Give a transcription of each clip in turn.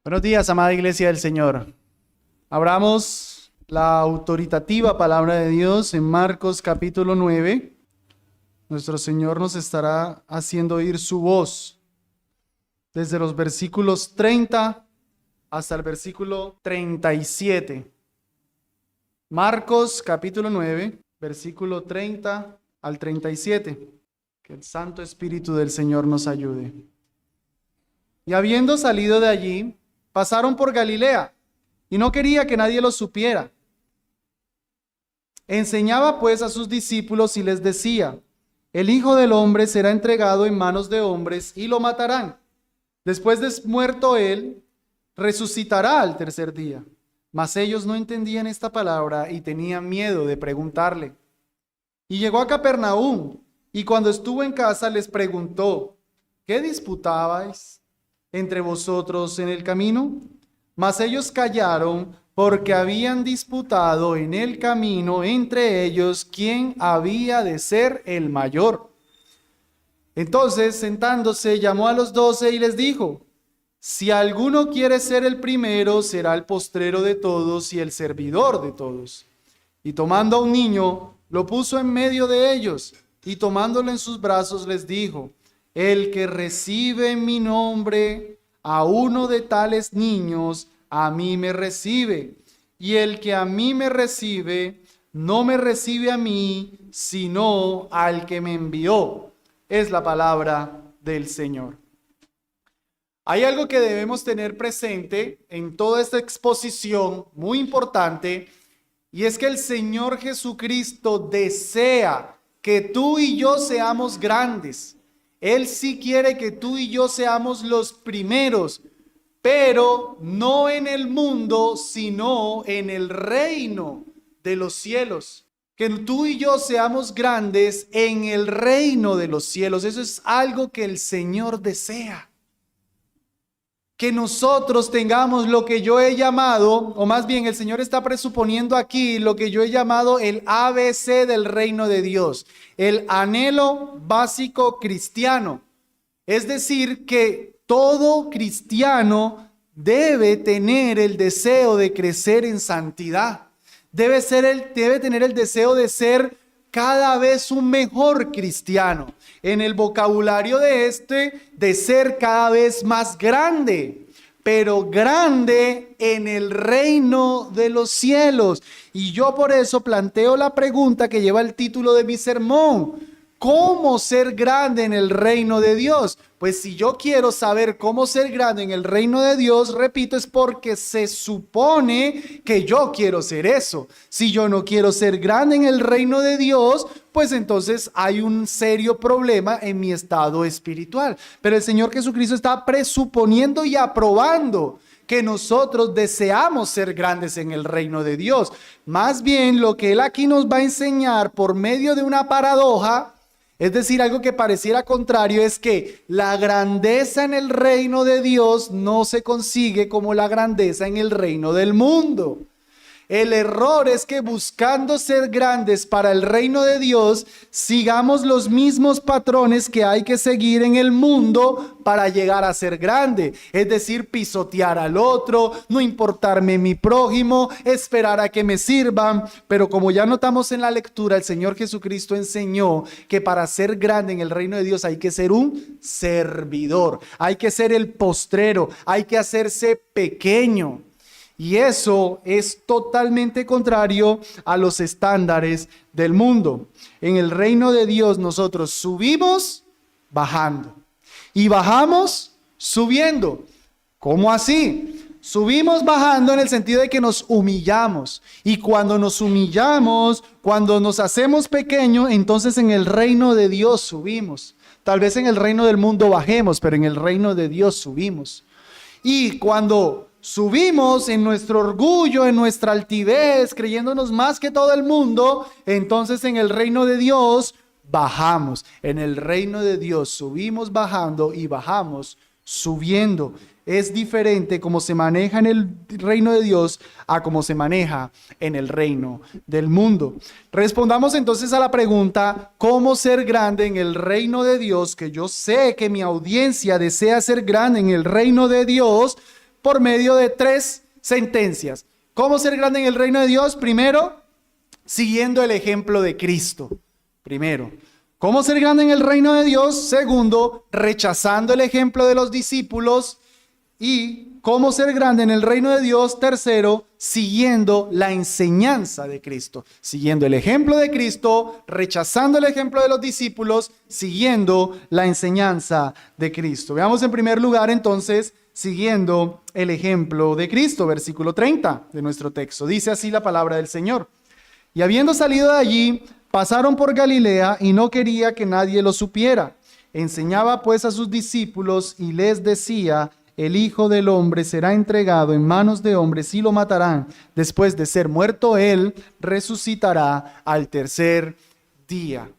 Buenos días, amada Iglesia del Señor. Abramos la autoritativa palabra de Dios en Marcos capítulo 9. Nuestro Señor nos estará haciendo oír su voz desde los versículos 30 hasta el versículo 37. Marcos capítulo 9, versículo 30 al 37. Que el Santo Espíritu del Señor nos ayude. Y habiendo salido de allí, pasaron por Galilea, y no quería que nadie lo supiera. Enseñaba pues a sus discípulos y les decía: el Hijo del Hombre será entregado en manos de hombres y lo matarán. Después de muerto él, resucitará al tercer día. Mas ellos no entendían esta palabra y tenían miedo de preguntarle. Y llegó a Capernaum, y cuando estuvo en casa les preguntó: ¿qué disputabais entre vosotros en el camino? Mas ellos callaron, porque habían disputado en el camino entre ellos quién había de ser el mayor. Entonces, sentándose, llamó a los 12 y les dijo: si alguno quiere ser el primero, será el postrero de todos y el servidor de todos. Y tomando a un niño, lo puso en medio de ellos, y tomándolo en sus brazos les dijo: el que recibe en mi nombre a uno de tales niños, a mí me recibe. Y el que a mí me recibe, no me recibe a mí, sino al que me envió. Es la palabra del Señor. Hay algo que debemos tener presente en toda esta exposición, muy importante, y es que el Señor Jesucristo desea que tú y yo seamos grandes. Él sí quiere que tú y yo seamos los primeros, pero no en el mundo, sino en el reino de los cielos. Que tú y yo seamos grandes en el reino de los cielos. Eso es algo que el Señor desea. Que nosotros tengamos lo que yo he llamado, o más bien el Señor está presuponiendo aquí lo que yo he llamado el ABC del reino de Dios, el anhelo básico cristiano. Es decir, que todo cristiano debe tener el deseo de crecer en santidad, debe tener el deseo de ser cada vez un mejor cristiano. En el vocabulario de ser cada vez más grande, pero grande en el reino de los cielos. Y yo por eso planteo la pregunta que lleva el título de mi sermón: ¿cómo ser grande en el reino de Dios? Pues si yo quiero saber cómo ser grande en el reino de Dios, repito, es porque se supone que yo quiero ser eso. Si yo no quiero ser grande en el reino de Dios, pues entonces hay un serio problema en mi estado espiritual. Pero el Señor Jesucristo está presuponiendo y aprobando que nosotros deseamos ser grandes en el reino de Dios. Más bien, lo que Él aquí nos va a enseñar por medio de una paradoja, es decir, algo que pareciera contrario, es que la grandeza en el reino de Dios no se consigue como la grandeza en el reino del mundo. El error es que buscando ser grandes para el reino de Dios, sigamos los mismos patrones que hay que seguir en el mundo para llegar a ser grande. Es decir, pisotear al otro, no importarme mi prójimo, esperar a que me sirvan. Pero como ya notamos en la lectura, el Señor Jesucristo enseñó que para ser grande en el reino de Dios hay que ser un servidor, hay que ser el postrero, hay que hacerse pequeño. Y eso es totalmente contrario a los estándares del mundo. En el reino de Dios nosotros subimos bajando y bajamos subiendo. ¿Cómo así? Subimos bajando en el sentido de que nos humillamos. Y cuando nos humillamos, cuando nos hacemos pequeños, entonces en el reino de Dios subimos. Tal vez en el reino del mundo bajemos, pero en el reino de Dios subimos. Y cuando subimos en nuestro orgullo, en nuestra altivez, creyéndonos más que todo el mundo, entonces en el reino de Dios bajamos. En el reino de Dios subimos bajando y bajamos subiendo. Es diferente cómo se maneja en el reino de Dios a cómo se maneja en el reino del mundo. Respondamos entonces a la pregunta: ¿cómo ser grande en el reino de Dios? Que yo sé que mi audiencia desea ser grande en el reino de Dios, por medio de 3 sentencias. ¿Cómo ser grande en el reino de Dios? Primero, siguiendo el ejemplo de Cristo. Primero, ¿cómo ser grande en el reino de Dios? Segundo, rechazando el ejemplo de los discípulos. Y cómo ser grande en el reino de Dios. Tercero, siguiendo la enseñanza de Cristo. Siguiendo el ejemplo de Cristo, rechazando el ejemplo de los discípulos, siguiendo la enseñanza de Cristo. Veamos en primer lugar entonces, siguiendo el ejemplo de Cristo. Versículo 30 de nuestro texto. Dice así la palabra del Señor. Y habiendo salido de allí, pasaron por Galilea y no quería que nadie lo supiera. Enseñaba pues a sus discípulos y les decía: el Hijo del Hombre será entregado en manos de hombres y lo matarán. Después de ser muerto él, resucitará al tercer día.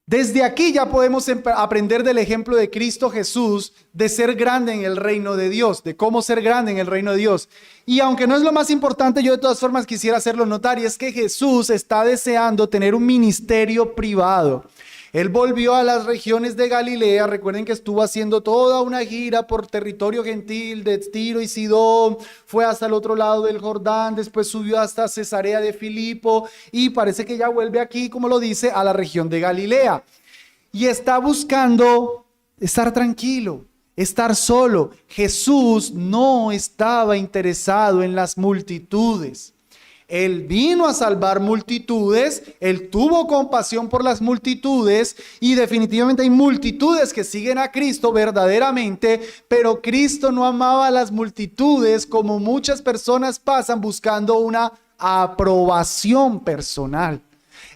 Desde aquí ya podemos aprender del ejemplo de Cristo Jesús de ser grande en el reino de Dios, de cómo ser grande en el reino de Dios. Y aunque no es lo más importante, yo de todas formas quisiera hacerlo notar, y es que Jesús está deseando tener un ministerio privado. Él volvió a las regiones de Galilea. Recuerden que estuvo haciendo toda una gira por territorio gentil de Tiro y Sidón, fue hasta el otro lado del Jordán, después subió hasta Cesarea de Filipo y parece que ya vuelve aquí, como lo dice, a la región de Galilea. Y está buscando estar tranquilo, estar solo. Jesús no estaba interesado en las multitudes. Él vino a salvar multitudes, Él tuvo compasión por las multitudes y definitivamente hay multitudes que siguen a Cristo verdaderamente, pero Cristo no amaba a las multitudes como muchas personas pasan buscando una aprobación personal.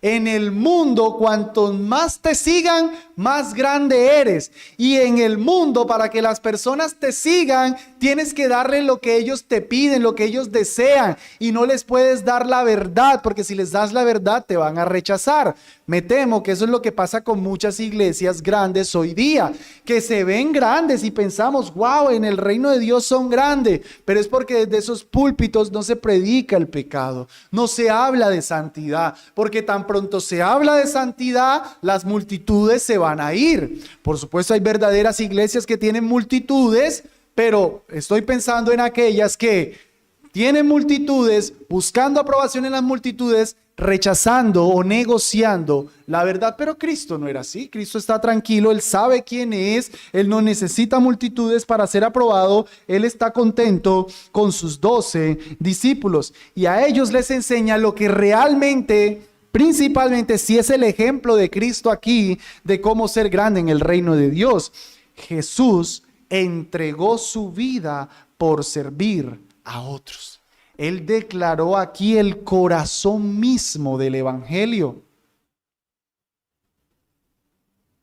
En el mundo, cuantos más te sigan, más grande eres. Y en el mundo, para que las personas te sigan, tienes que darle lo que ellos te piden, lo que ellos desean. Y no les puedes dar la verdad, porque si les das la verdad, te van a rechazar. Me temo que eso es lo que pasa con muchas iglesias grandes hoy día, que se ven grandes y pensamos, wow, en el reino de Dios son grandes. Pero es porque desde esos púlpitos no se predica el pecado, no se habla de santidad, porque tan pronto se habla de santidad, las multitudes se van a ir. Por supuesto, hay verdaderas iglesias que tienen multitudes, pero estoy pensando en aquellas que tienen multitudes, buscando aprobación en las multitudes, rechazando o negociando la verdad. Pero Cristo no era así. Cristo está tranquilo, Él sabe quién es, Él no necesita multitudes para ser aprobado. Él está contento con sus 12 discípulos y a ellos les enseña lo que realmente, principalmente, si es el ejemplo de Cristo aquí de cómo ser grande en el reino de Dios. Jesús entregó su vida por servir a otros. Él declaró aquí el corazón mismo del evangelio.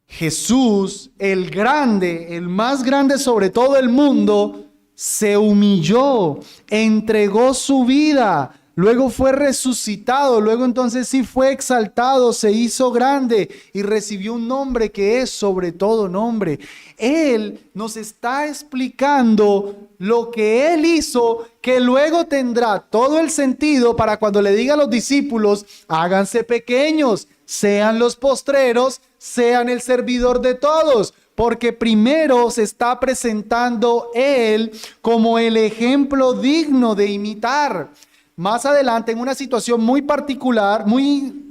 Jesús, el grande, el más grande sobre todo el mundo, se humilló, entregó su vida, luego fue resucitado, luego entonces sí fue exaltado, se hizo grande y recibió un nombre que es sobre todo nombre. Él nos está explicando lo que Él hizo, que luego tendrá todo el sentido para cuando le diga a los discípulos: háganse pequeños, sean los postreros, sean el servidor de todos. Porque primero se está presentando Él como el ejemplo digno de imitar. Más adelante, en una situación muy particular, muy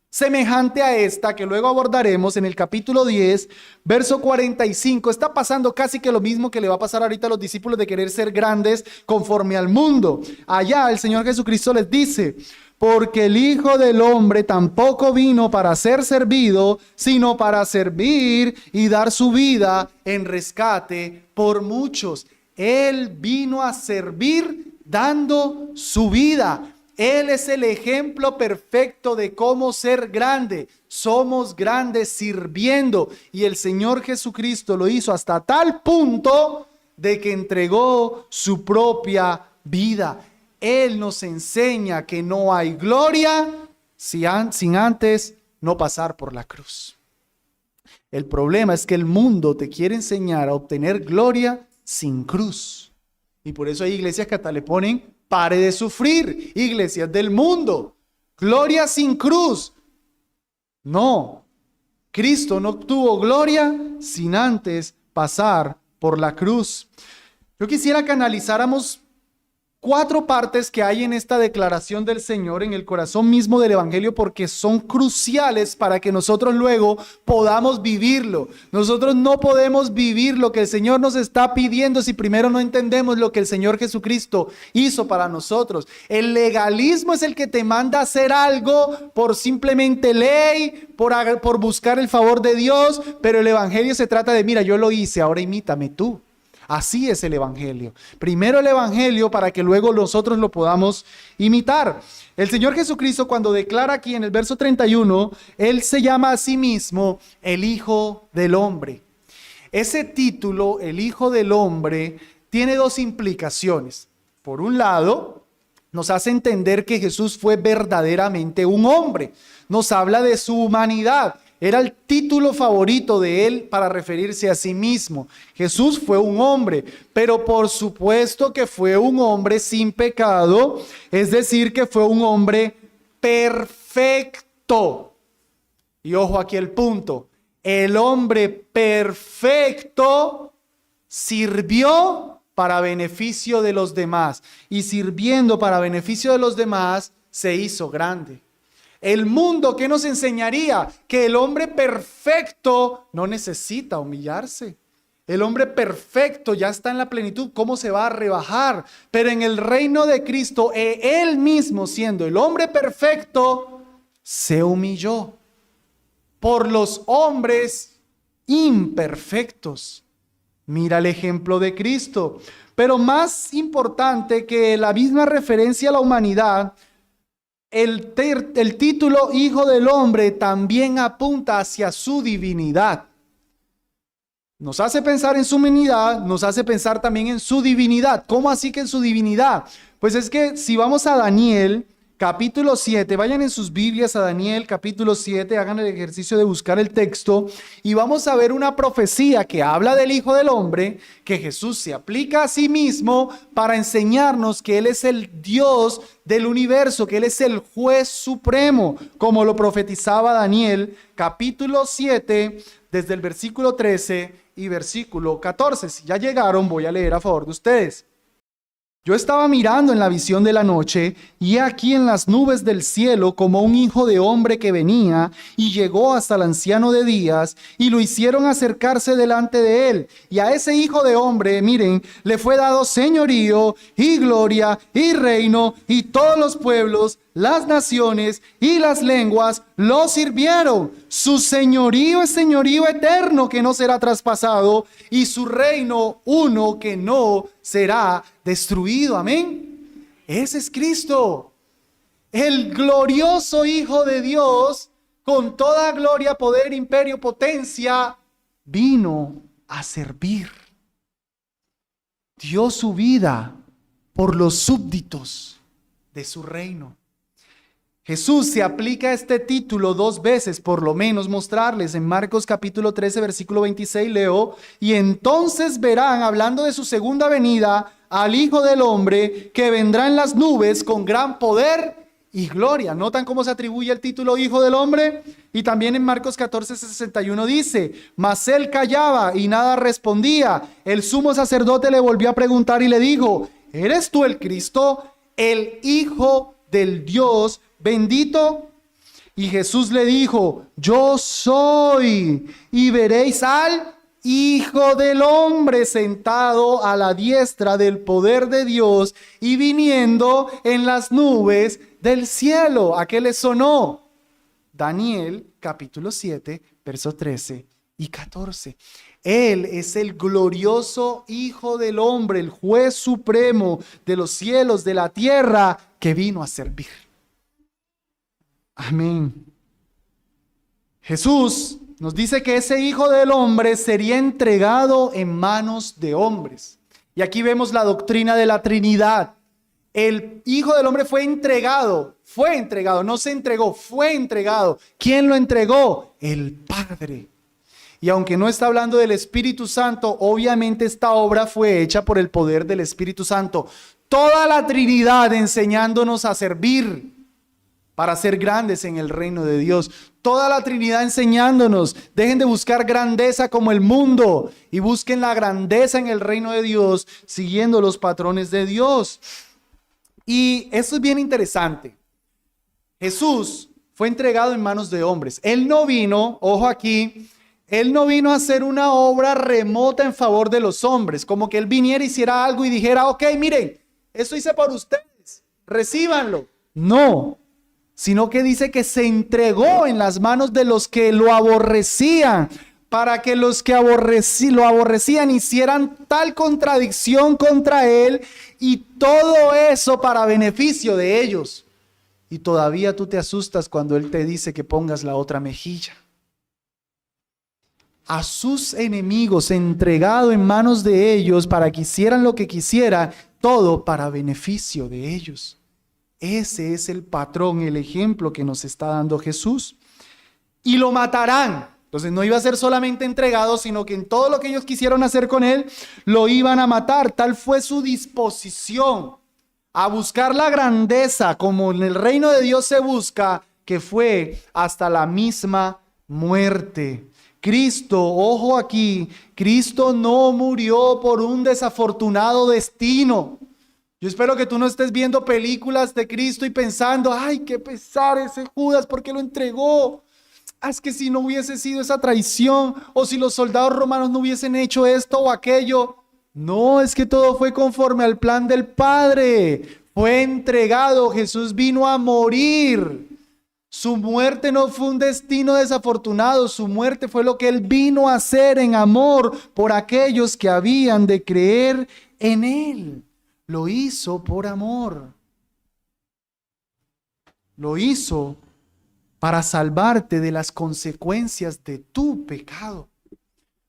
semejante a esta, que luego abordaremos en el capítulo 10, verso 45, está pasando casi que lo mismo que le va a pasar ahorita a los discípulos de querer ser grandes conforme al mundo. Allá el Señor Jesucristo les dice: porque el Hijo del Hombre tampoco vino para ser servido, sino para servir y dar su vida en rescate por muchos. Él vino a servir dando su vida. Él es el ejemplo perfecto de cómo ser grande. Somos grandes sirviendo. Y el Señor Jesucristo lo hizo hasta tal punto de que entregó su propia vida. Él nos enseña que no hay gloria sin antes no pasar por la cruz. El problema es que el mundo te quiere enseñar a obtener gloria sin cruz. Y por eso hay iglesias que hasta le ponen: pare de sufrir, iglesias del mundo. Gloria sin cruz. No, Cristo no obtuvo gloria sin antes pasar por la cruz. Yo quisiera que analizáramos 4 partes que hay en esta declaración del Señor en el corazón mismo del Evangelio, porque son cruciales para que nosotros luego podamos vivirlo. Nosotros no podemos vivir lo que el Señor nos está pidiendo si primero no entendemos lo que el Señor Jesucristo hizo para nosotros. El legalismo es el que te manda a hacer algo por simplemente ley, por buscar el favor de Dios, pero el Evangelio se trata de, mira, yo lo hice, ahora imítame tú. Así es el Evangelio. Primero el Evangelio para que luego nosotros lo podamos imitar. El Señor Jesucristo, cuando declara aquí en el verso 31, Él se llama a sí mismo el Hijo del Hombre. Ese título, el Hijo del Hombre, tiene 2 implicaciones. Por un lado, nos hace entender que Jesús fue verdaderamente un hombre. Nos habla de su humanidad. Era el título favorito de él para referirse a sí mismo. Jesús fue un hombre, pero por supuesto que fue un hombre sin pecado, es decir, que fue un hombre perfecto. Y ojo aquí el punto, el hombre perfecto sirvió para beneficio de los demás, y sirviendo para beneficio de los demás, se hizo grande. El mundo, ¿qué nos enseñaría? Que el hombre perfecto no necesita humillarse. El hombre perfecto ya está en la plenitud. ¿Cómo se va a rebajar? Pero en el reino de Cristo, él mismo siendo el hombre perfecto, se humilló por los hombres imperfectos. Mira el ejemplo de Cristo. Pero más importante que la misma referencia a la humanidad, el título Hijo del Hombre también apunta hacia su divinidad. Nos hace pensar en su humanidad, nos hace pensar también en su divinidad. ¿Cómo así que en su divinidad? Pues es que si vamos a Daniel, capítulo 7, vayan en sus Biblias a Daniel, capítulo 7, hagan el ejercicio de buscar el texto y vamos a ver una profecía que habla del Hijo del Hombre, que Jesús se aplica a sí mismo para enseñarnos que Él es el Dios del universo, que Él es el juez supremo, como lo profetizaba Daniel, capítulo 7, desde el versículo 13 y versículo 14. Si ya llegaron, voy a leer a favor de ustedes. Yo estaba mirando en la visión de la noche, y aquí en las nubes del cielo como un hijo de hombre que venía, y llegó hasta el anciano de días, y lo hicieron acercarse delante de él. Y a ese hijo de hombre, miren, le fue dado señorío, y gloria, y reino, y todos los pueblos, las naciones y las lenguas lo sirvieron. Su señorío es señorío eterno que no será traspasado, y su reino uno que no será destruido. Amén. Ese es Cristo, el glorioso Hijo de Dios, con toda gloria, poder, imperio, potencia, vino a servir. Dio su vida por los súbditos de su reino. Jesús se aplica este título 2 veces, por lo menos mostrarles. En Marcos capítulo 13, versículo 26 leo, y entonces verán, hablando de su segunda venida, al Hijo del Hombre que vendrá en las nubes con gran poder y gloria. ¿Notan cómo se atribuye el título Hijo del Hombre? Y también en Marcos 14, 61 dice, mas él callaba y nada respondía. El sumo sacerdote le volvió a preguntar y le dijo, ¿eres tú el Cristo, el Hijo del Dios bendito? Y Jesús le dijo, yo soy, y veréis al Hijo del Hombre sentado a la diestra del poder de Dios y viniendo en las nubes del cielo. ¿A qué le sonó? Daniel capítulo 7, versos 13 y 14. Él es el glorioso Hijo del Hombre, el juez supremo de los cielos, de la tierra, que vino a servir. Amén. Jesús nos dice que ese Hijo del Hombre sería entregado en manos de hombres. Y aquí vemos la doctrina de la Trinidad. El Hijo del Hombre fue entregado, no se entregó, fue entregado. ¿Quién lo entregó? El Padre. Y aunque no está hablando del Espíritu Santo, obviamente esta obra fue hecha por el poder del Espíritu Santo. Toda la Trinidad enseñándonos a servir. para ser grandes en el reino de Dios. Toda la Trinidad enseñándonos, dejen de buscar grandeza como el mundo y busquen la grandeza en el reino de Dios, siguiendo los patrones de Dios. Y esto es bien interesante. Jesús fue entregado en manos de hombres. Él no vino, ojo aquí, Él no vino a hacer una obra remota en favor de los hombres, como que Él viniera, hiciera algo y dijera, ok, miren, esto hice por ustedes, recíbanlo. No, sino que dice que se entregó en las manos de los que lo aborrecían, para que los que lo aborrecían hicieran tal contradicción contra Él, y todo eso para beneficio de ellos. Y todavía tú te asustas cuando Él te dice que pongas la otra mejilla. A sus enemigos entregado en manos de ellos para que hicieran lo que quisiera, todo para beneficio de ellos. Ese es el patrón, el ejemplo que nos está dando Jesús. Y lo matarán. Entonces no iba a ser solamente entregado, sino que en todo lo que ellos quisieron hacer con Él, lo iban a matar. Tal fue su disposición a buscar la grandeza como en el reino de Dios se busca, que fue hasta la misma muerte. Cristo, ojo aquí, Cristo no murió por un desafortunado destino. Yo espero que tú no estés viendo películas de Cristo y pensando, ay, qué pesar ese Judas, ¿por qué lo entregó? Es que si no hubiese sido esa traición, o si los soldados romanos no hubiesen hecho esto o aquello. No, es que todo fue conforme al plan del Padre. Fue entregado, Jesús vino a morir. Su muerte no fue un destino desafortunado, su muerte fue lo que Él vino a hacer en amor por aquellos que habían de creer en Él. Lo hizo por amor. Lo hizo para salvarte de las consecuencias de tu pecado.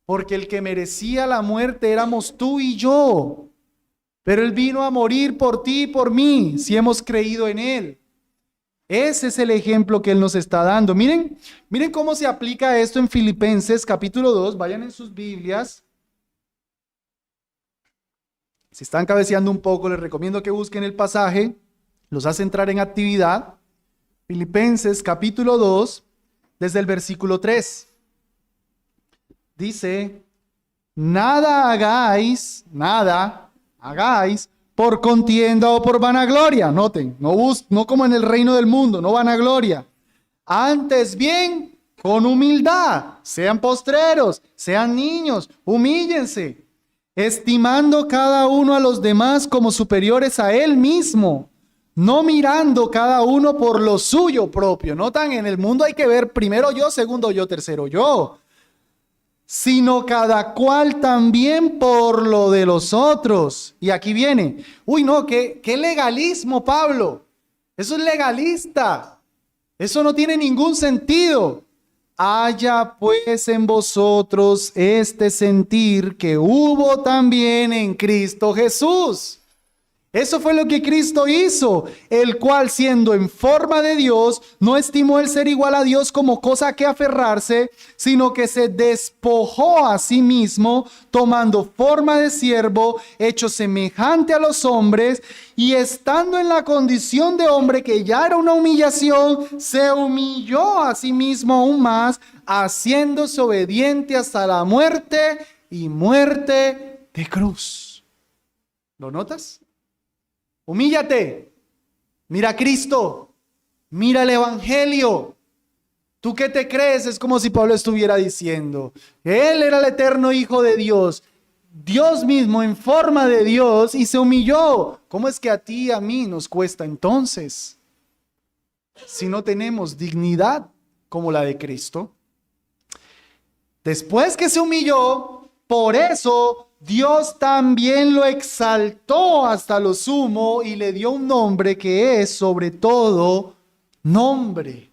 Porque el que merecía la muerte éramos tú y yo. Pero Él vino a morir por ti y por mí, si hemos creído en Él. Ese es el ejemplo que Él nos está dando. Miren cómo se aplica esto en Filipenses capítulo 2. Vayan en sus Biblias. Si están cabeceando un poco, les recomiendo que busquen el pasaje. Los hace entrar en actividad. Filipenses capítulo 2, desde el versículo 3. Dice, nada hagáis por contienda o por vanagloria. Noten, no como en el reino del mundo, no vanagloria. Antes bien, con humildad, sean postreros, sean niños, humíllense, estimando cada uno a los demás como superiores a él mismo, no mirando cada uno por lo suyo propio. Notan, en el mundo hay que ver primero yo, segundo yo, tercero yo, sino cada cual también por lo de los otros. Y aquí viene, uy no, qué legalismo, Pablo, eso es legalista, eso no tiene ningún sentido. Haya pues en vosotros este sentir que hubo también en Cristo Jesús. Eso fue lo que Cristo hizo, el cual siendo en forma de Dios, no estimó el ser igual a Dios como cosa a que aferrarse, sino que se despojó a sí mismo, tomando forma de siervo, hecho semejante a los hombres, y estando en la condición de hombre, que ya era una humillación, se humilló a sí mismo aún más, haciéndose obediente hasta la muerte y muerte de cruz. ¿Lo notas? Humíllate, mira a Cristo, mira el Evangelio. ¿Tú qué te crees? Es como si Pablo estuviera diciendo, Él era el eterno Hijo de Dios, Dios mismo en forma de Dios, y se humilló. ¿Cómo es que a ti y a mí nos cuesta entonces? Si no tenemos dignidad como la de Cristo. Después que se humilló, por eso Dios también lo exaltó hasta lo sumo y le dio un nombre que es sobre todo nombre.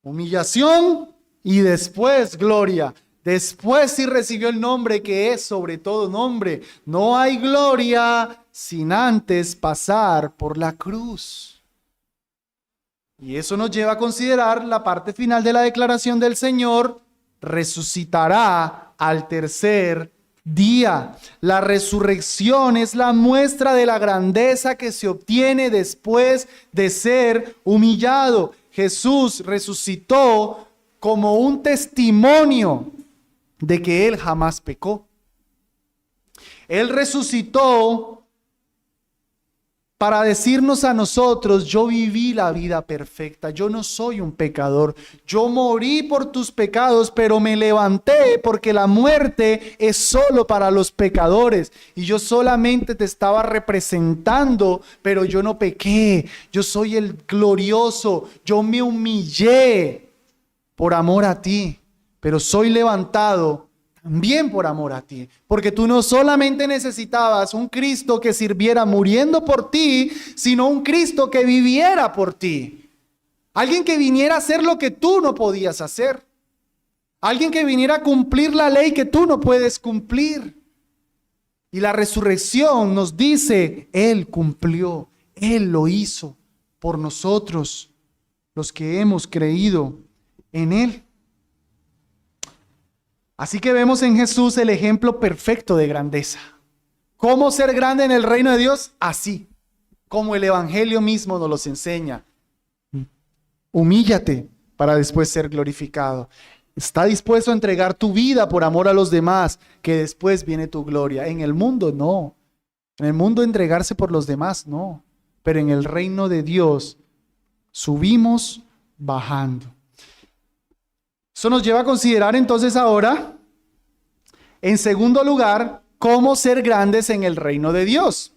Humillación y después gloria. Después sí recibió el nombre que es sobre todo nombre. No hay gloria sin antes pasar por la cruz. Y eso nos lleva a considerar la parte final de la declaración del Señor: resucitará al tercer día. La resurrección es la muestra de la grandeza que se obtiene después de ser humillado. Jesús resucitó como un testimonio de que Él jamás pecó. Él resucitó para decirnos a nosotros: yo viví la vida perfecta, yo no soy un pecador, yo morí por tus pecados, pero me levanté porque la muerte es solo para los pecadores y yo solamente te estaba representando, pero yo no pequé, yo soy el glorioso, yo me humillé por amor a ti, pero soy levantado también por amor a ti, porque tú no solamente necesitabas un Cristo que sirviera muriendo por ti, sino un Cristo que viviera por ti. Alguien que viniera a hacer lo que tú no podías hacer. Alguien que viniera a cumplir la ley que tú no puedes cumplir. Y la resurrección nos dice: Él cumplió, Él lo hizo por nosotros, los que hemos creído en Él. Así que vemos en Jesús el ejemplo perfecto de grandeza. ¿Cómo ser grande en el reino de Dios? Así, como el Evangelio mismo nos los enseña. Humíllate para después ser glorificado. Está dispuesto a entregar tu vida por amor a los demás, que después viene tu gloria. En el mundo no. En el mundo entregarse por los demás no. Pero en el reino de Dios subimos bajando. Eso nos lleva a considerar entonces ahora, en segundo lugar, cómo ser grandes en el reino de Dios.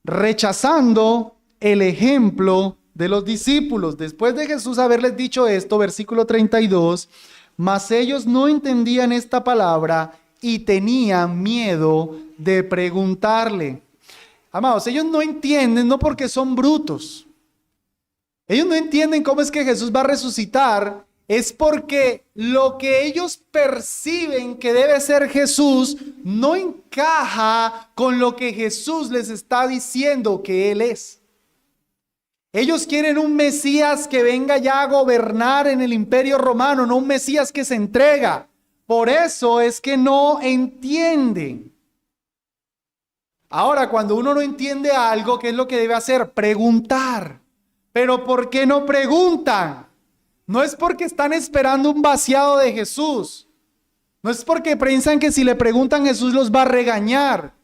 Rechazando el ejemplo de los discípulos. Después de Jesús haberles dicho esto, versículo 32, mas ellos no entendían esta palabra y tenían miedo de preguntarle. Amados, ellos no entienden, no porque son brutos. Ellos no entienden cómo es que Jesús va a resucitar. Es porque lo que ellos perciben que debe ser Jesús no encaja con lo que Jesús les está diciendo que Él es. Ellos quieren un Mesías que venga ya a gobernar en el Imperio Romano, no un Mesías que se entrega. Por eso es que no entienden. Ahora, cuando uno no entiende algo, ¿qué es lo que debe hacer? Preguntar. ¿Pero por qué no preguntan? No es porque están esperando un vaciado de Jesús. No es porque piensan que si le preguntan Jesús los va a regañar.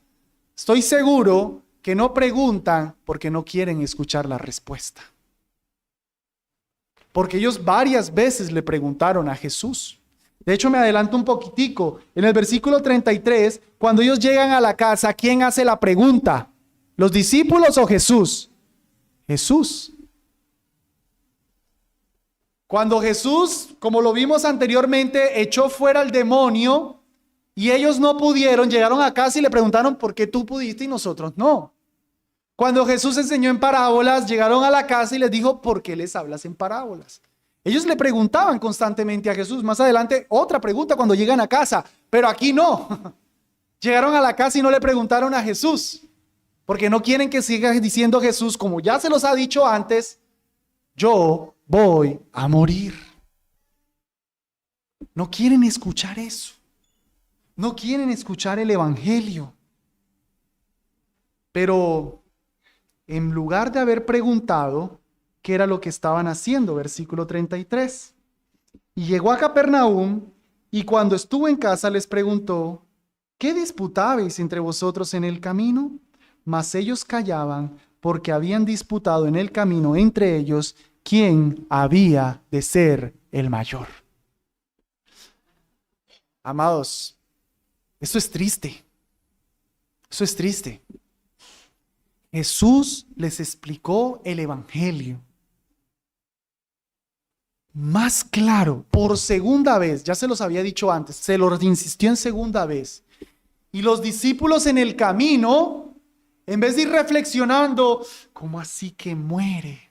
Estoy seguro que no preguntan porque no quieren escuchar la respuesta. Porque ellos varias veces le preguntaron a Jesús. De hecho, me adelanto un poquitico. En el versículo 33, cuando ellos llegan a la casa, ¿quién hace la pregunta? ¿Los discípulos o Jesús? Jesús. Cuando Jesús, como lo vimos anteriormente, echó fuera al demonio y ellos no pudieron, llegaron a casa y le preguntaron: ¿por qué tú pudiste y nosotros no? Cuando Jesús enseñó en parábolas, llegaron a la casa y les dijo: ¿por qué les hablas en parábolas? Ellos le preguntaban constantemente a Jesús. Más adelante, otra pregunta cuando llegan a casa, pero aquí no. Llegaron a la casa y no le preguntaron a Jesús, porque no quieren que siga diciendo Jesús, como ya se los ha dicho antes: yo voy a morir. No quieren escuchar eso. No quieren escuchar el Evangelio. Pero en lugar de haber preguntado qué era lo que estaban haciendo, versículo 33. Y llegó a Capernaum y cuando estuvo en casa les preguntó: ¿qué disputabais entre vosotros en el camino? Mas ellos callaban porque habían disputado en el camino entre ellos quién había de ser el mayor. Amados, eso es triste. Eso es triste. Jesús les explicó el Evangelio más claro, por segunda vez. Ya se los había dicho antes, se los insistió en segunda vez. Y los discípulos en el camino, en vez de ir reflexionando: ¿cómo así que muere?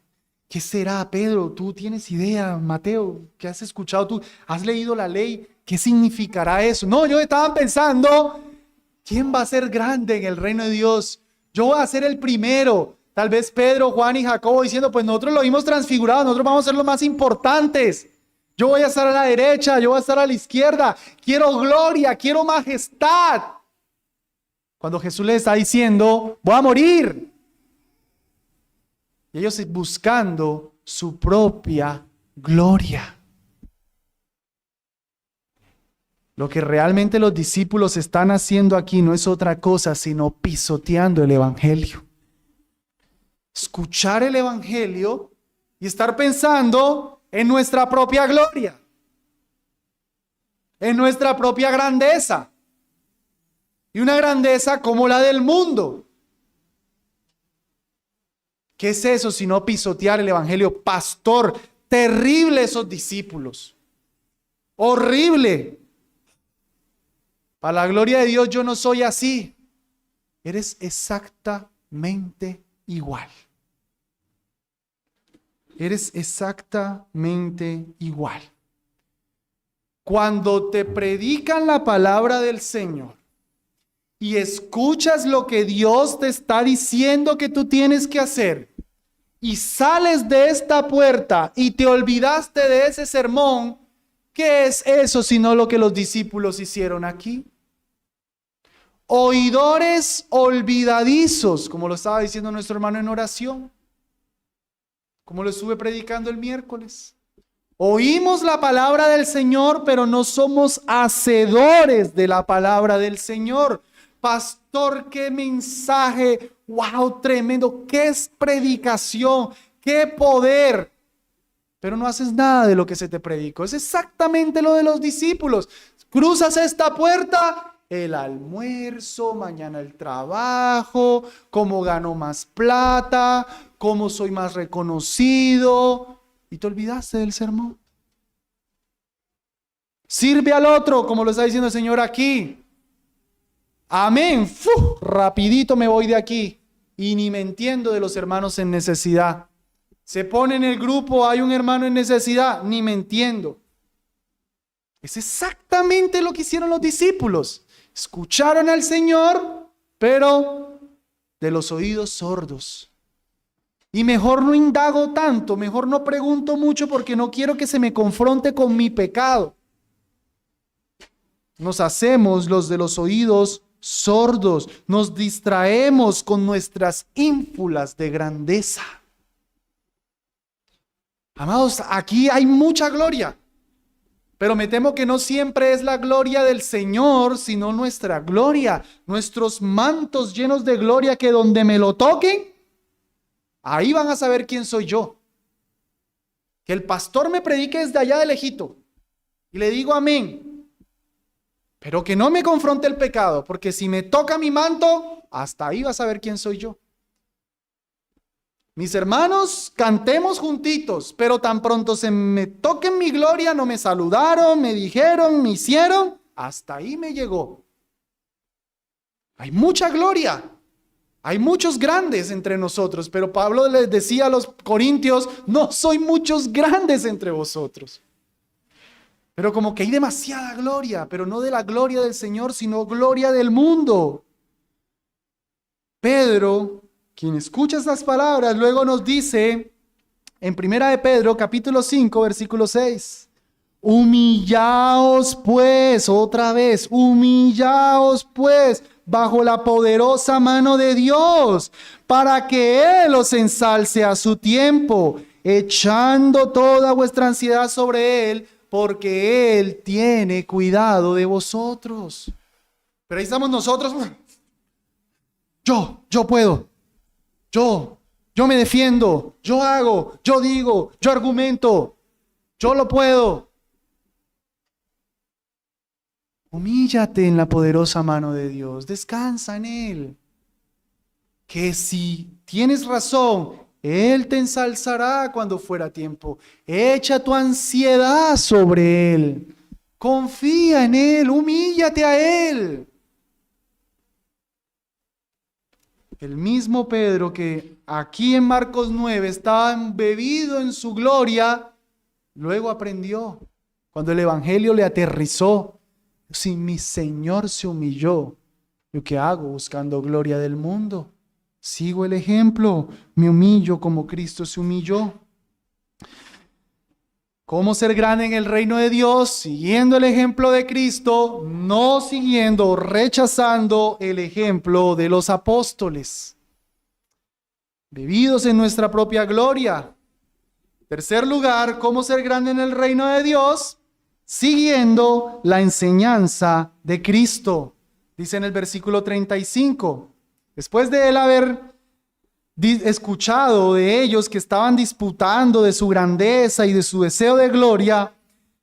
¿Qué será, Pedro? ¿Tú tienes idea, Mateo? ¿Qué has escuchado tú? ¿Has leído la ley? ¿Qué significará eso? No, ellos estaban pensando: ¿quién va a ser grande en el reino de Dios? Yo voy a ser el primero. Tal vez Pedro, Juan y Jacobo diciendo: pues nosotros lo vimos transfigurado, nosotros vamos a ser los más importantes. Yo voy a estar a la derecha, yo voy a estar a la izquierda. Quiero gloria, quiero majestad. Cuando Jesús les está diciendo, voy a morir. Y ellos buscando su propia gloria. Lo que realmente los discípulos están haciendo aquí no es otra cosa sino pisoteando el Evangelio. Escuchar el Evangelio y estar pensando en nuestra propia gloria, en nuestra propia grandeza. Y una grandeza como la del mundo. ¿Qué es eso sino pisotear el Evangelio? Pastor, terrible esos discípulos. Horrible. Para la gloria de Dios yo no soy así. Eres exactamente igual. Eres exactamente igual. Cuando te predican la palabra del Señor y escuchas lo que Dios te está diciendo que tú tienes que hacer y sales de esta puerta y te olvidaste de ese sermón, ¿qué es eso sino lo que los discípulos hicieron aquí? Oidores olvidadizos, como lo estaba diciendo nuestro hermano en oración, como lo estuve predicando el miércoles. Oímos la palabra del Señor, pero no somos hacedores de la palabra del Señor. Pastor, qué mensaje, wow, tremendo, qué es predicación, qué poder. Pero no haces nada de lo que se te predicó. Es exactamente lo de los discípulos. Cruzas esta puerta, el almuerzo, mañana el trabajo, cómo gano más plata, cómo soy más reconocido. Y te olvidaste del sermón. Sirve al otro, como lo está diciendo el Señor aquí. Amén. Rapidito me voy de aquí. Y ni me entiendo de los hermanos en necesidad. Se pone en el grupo, hay un hermano en necesidad, ni me entiendo. Es exactamente lo que hicieron los discípulos. Escucharon al Señor, pero de los oídos sordos. Y mejor no indago tanto, mejor no pregunto mucho porque no quiero que se me confronte con mi pecado. Nos hacemos los de los oídos sordos, nos distraemos con nuestras ínfulas de grandeza. Amados, aquí hay mucha gloria, pero me temo que no siempre es la gloria del Señor, sino nuestra gloria, nuestros mantos llenos de gloria que donde me lo toquen, ahí van a saber quién soy yo. Que el pastor me predique desde allá de lejito y le digo amén, pero que no me confronte el pecado, porque si me toca mi manto, hasta ahí va a saber quién soy yo. Mis hermanos, cantemos juntitos, pero tan pronto se me toquen mi gloria, no me saludaron, me dijeron, me hicieron, hasta ahí me llegó. Hay mucha gloria, hay muchos grandes entre nosotros, pero Pablo les decía a los corintios, no soy muchos grandes entre vosotros. Pero como que hay demasiada gloria, pero no de la gloria del Señor, sino gloria del mundo. Pedro, quien escucha estas palabras, luego nos dice en 1 de Pedro, capítulo 5, versículo 6. Humillaos pues, otra vez, humillaos pues, bajo la poderosa mano de Dios, para que Él os ensalce a su tiempo, echando toda vuestra ansiedad sobre Él, porque Él tiene cuidado de vosotros. Pero ahí estamos nosotros. Yo puedo. Yo me defiendo, yo hago, yo digo, yo argumento, yo lo puedo. Humíllate en la poderosa mano de Dios, descansa en Él. Que si tienes razón, Él te ensalzará cuando fuera tiempo. Echa tu ansiedad sobre Él. Confía en Él, humíllate a Él. El mismo Pedro que aquí en Marcos 9 estaba embebido en su gloria, luego aprendió. Cuando el Evangelio le aterrizó, si mi Señor se humilló, ¿yo qué hago buscando gloria del mundo? Sigo el ejemplo, me humillo como Cristo se humilló. ¿Cómo ser grande en el reino de Dios? Siguiendo el ejemplo de Cristo, no siguiendo o rechazando el ejemplo de los apóstoles. Bebidos en nuestra propia gloria. Tercer lugar, ¿cómo ser grande en el reino de Dios? Siguiendo la enseñanza de Cristo. Dice en el versículo 35, después de él haber escuchado de ellos que estaban disputando de su grandeza y de su deseo de gloria,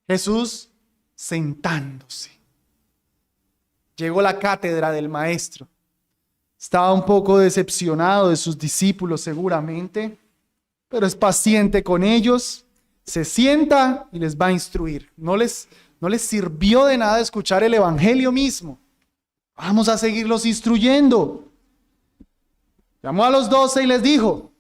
Jesús sentándose. Llegó la cátedra del maestro. Estaba un poco decepcionado de sus discípulos seguramente, pero es paciente con ellos, se sienta y les va a instruir. No les sirvió de nada escuchar el evangelio mismo. Vamos a seguirlos instruyendo. Llamó a los 12 y les dijo: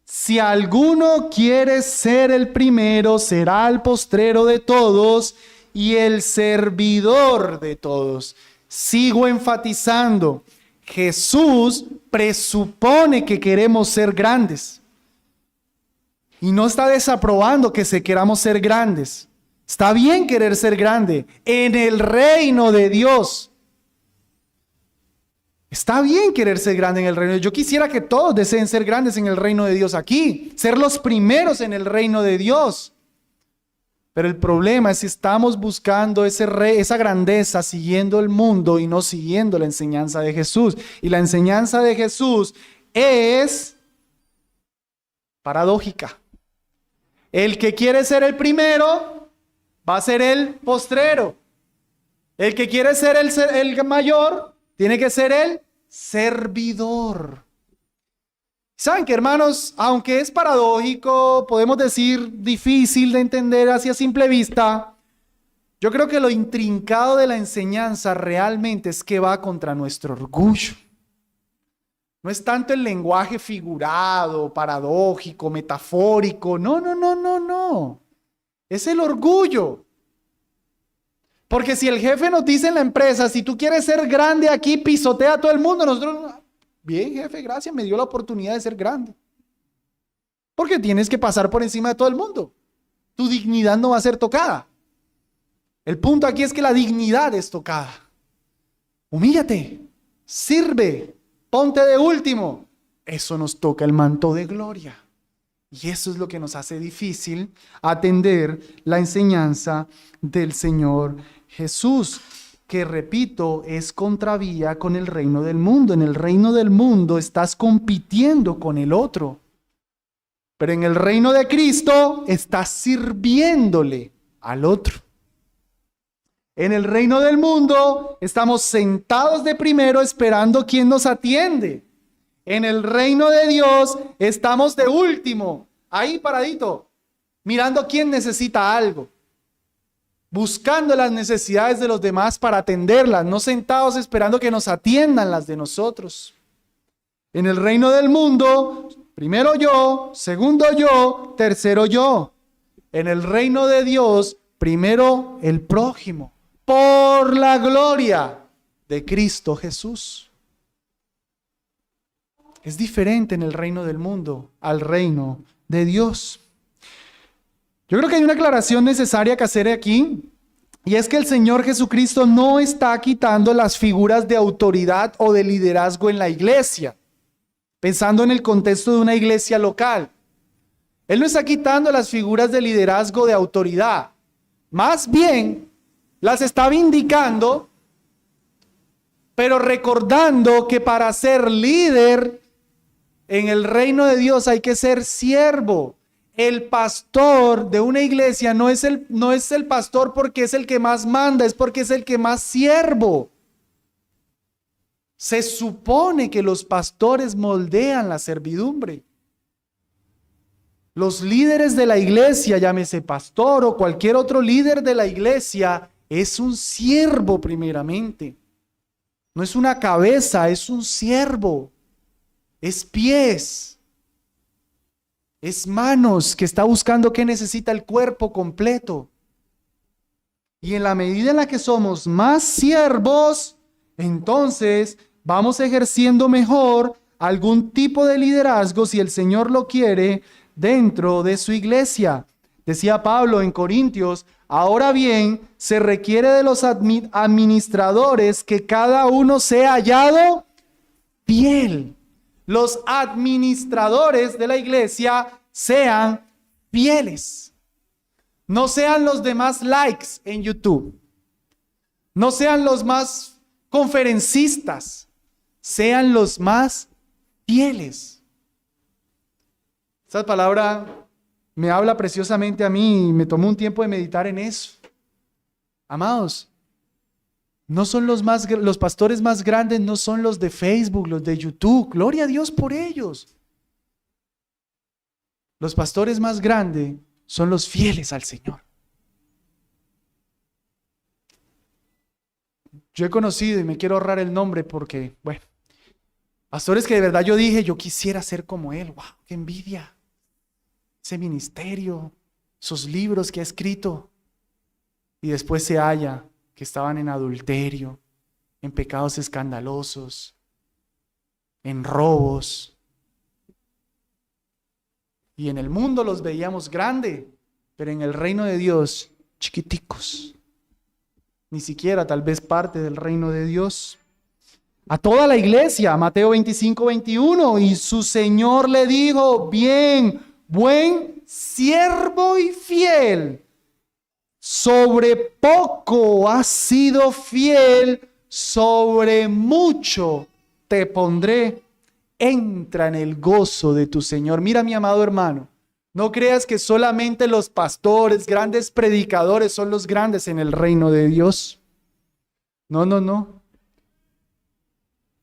si alguno quiere ser el primero, será el postrero de todos y el servidor de todos. Sigo enfatizando, Jesús presupone que queremos ser grandes. Y no está desaprobando que queramos ser grandes. Está bien querer ser grande en el reino de Dios. Está bien querer ser grande en el reino de Dios. Yo quisiera que todos deseen ser grandes en el reino de Dios aquí, ser los primeros en el reino de Dios. Pero el problema es si estamos buscando esa grandeza siguiendo el mundo y no siguiendo la enseñanza de Jesús. Y la enseñanza de Jesús es paradójica. El que quiere ser el primero va a ser el postrero. El que quiere ser el mayor tiene que ser el servidor. Saben que, hermanos, aunque es paradójico, podemos decir difícil de entender así a simple vista, yo creo que lo intrincado de la enseñanza realmente es que va contra nuestro orgullo. No es tanto el lenguaje figurado, paradójico, metafórico. No. Es el orgullo. Porque si el jefe nos dice en la empresa, si tú quieres ser grande aquí, pisotea a todo el mundo. Nosotros, bien jefe, gracias, me dio la oportunidad de ser grande. Porque tienes que pasar por encima de todo el mundo. Tu dignidad no va a ser tocada. El punto aquí es que la dignidad es tocada. Humíllate, sirve, ponte de último. Eso nos toca el manto de gloria. Y eso es lo que nos hace difícil atender la enseñanza del Señor Jesús, que repito, es contravía con el reino del mundo. En el reino del mundo estás compitiendo con el otro. Pero en el reino de Cristo estás sirviéndole al otro. En el reino del mundo estamos sentados de primero esperando quién nos atiende. En el reino de Dios estamos de último, ahí paradito, mirando quién necesita algo, buscando las necesidades de los demás para atenderlas, no sentados esperando que nos atiendan las de nosotros. En el reino del mundo, primero yo, segundo yo, tercero yo. En el reino de Dios, primero el prójimo, por la gloria de Cristo Jesús. Es diferente en el reino del mundo al reino de Dios. Yo creo que hay una aclaración necesaria que hacer aquí, y es que el Señor Jesucristo no está quitando las figuras de autoridad o de liderazgo en la iglesia, pensando en el contexto de una iglesia local. Él no está quitando las figuras de liderazgo de autoridad, más bien las está vindicando, pero recordando que para ser líder en el reino de Dios hay que ser siervo. El pastor de una iglesia no es el pastor porque es el que más manda, es porque es el que más siervo. Se supone que los pastores moldean la servidumbre. Los líderes de la iglesia, llámese pastor o cualquier otro líder de la iglesia, es un siervo primeramente. No es una cabeza, es un siervo. Es pies, es manos que está buscando qué necesita el cuerpo completo. Y en la medida en la que somos más siervos, entonces vamos ejerciendo mejor algún tipo de liderazgo, si el Señor lo quiere, dentro de su iglesia. Decía Pablo en Corintios, ahora bien, se requiere de los administradores que cada uno sea hallado fiel. Los administradores de la iglesia sean fieles. No sean los demás likes en YouTube. No sean los más conferencistas. Sean los más fieles. Esa palabra me habla preciosamente a mí y me tomó un tiempo de meditar en eso. Amados, no son los pastores más grandes, no son los de Facebook, los de YouTube. Gloria a Dios por ellos. Los pastores más grandes son los fieles al Señor. Yo he conocido, y me quiero ahorrar el nombre porque, bueno, pastores que de verdad yo dije, yo quisiera ser como él. ¡Wow! ¡Qué envidia! Ese ministerio, sus libros que ha escrito. Y después se halla que estaban en adulterio, en pecados escandalosos, en robos. Y en el mundo los veíamos grande, pero en el reino de Dios, chiquiticos. Ni siquiera tal vez parte del reino de Dios. A toda la iglesia, Mateo 25, 21, y su Señor le dijo, bien, buen siervo y fiel, sobre poco has sido fiel, sobre mucho te pondré, entra en el gozo de tu Señor. Mira, mi amado hermano, no creas que solamente los pastores, grandes predicadores son los grandes en el reino de Dios. No, no, no.